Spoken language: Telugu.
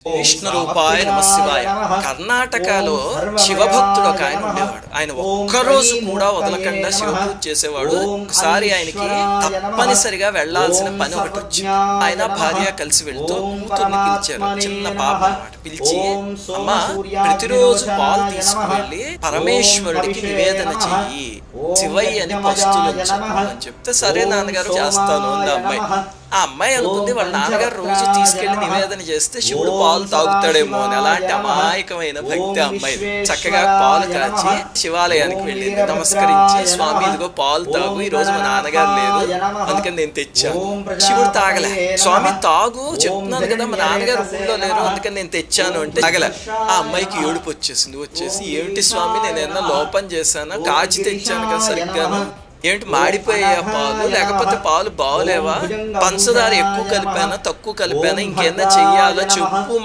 విష్ణు రూపాయ నమ శివాయ. కర్ణాటకలో శివభక్తుడు ఒక ఆయన ఉండేవాడు. ఆయన ఒక్కరోజు కూడా వదలకుండా శివ పూజ చేసేవాడు. ఒకసారి ఆయనకి తప్పనిసరిగా వెళ్లాల్సిన పని ఒకటి వచ్చింది. ఆయన భార్య కలిసి వెళ్తూ కూతుర్ని పిలిచారు. చిన్న పాప అన్నమాట. పిలిచి, అమ్మ ప్రతిరోజు పాలు తీసుకువెళ్ళి పరమేశ్వరుడికి నివేదన చెయ్యి, శివయ్య అని పస్తులు అని చెప్తే, సరే నాన్నగారు చేస్తాను అంది అమ్మాయి. ఆ అమ్మాయి అనుకుంది వాళ్ళ నాన్నగారు రోజు తీసుకెళ్లి నివేదన చేస్తే శివుడు పాలు తాగుతాడేమో అని. అలాంటి అమాయకమైన భక్తి అమ్మాయి. చక్కగా పాలు కాచి శివాలయానికి వెళ్ళింది. నమస్కరించి, స్వామి ఇదిగో పాలు తాగు, ఈ రోజు మా నాన్నగారు లేరు అందుకని నేను తెచ్చాను. శివుడు తాగలే. స్వామి తాగు చెప్తున్నాను కదా, మా నాన్నగారు ఊళ్ళో లేరు అందుకని నేను తెచ్చాను అంటే తాగలే. ఆ అమ్మాయికి ఏడుపు వచ్చేసి, ఏమిటి స్వామి నేను ఏమన్నా లోపం చేశానా? కాచి తెచ్చాను కదా సరిగ్గాను, ఏంటి మాడిపోయా పాలు, లేకపోతే పాలు బాగోలేవా, పంచదార ఎక్కువ కలిపానా తక్కువ కలిపానా, ఇంకేమన్నా చెయ్యాలో చెప్పు.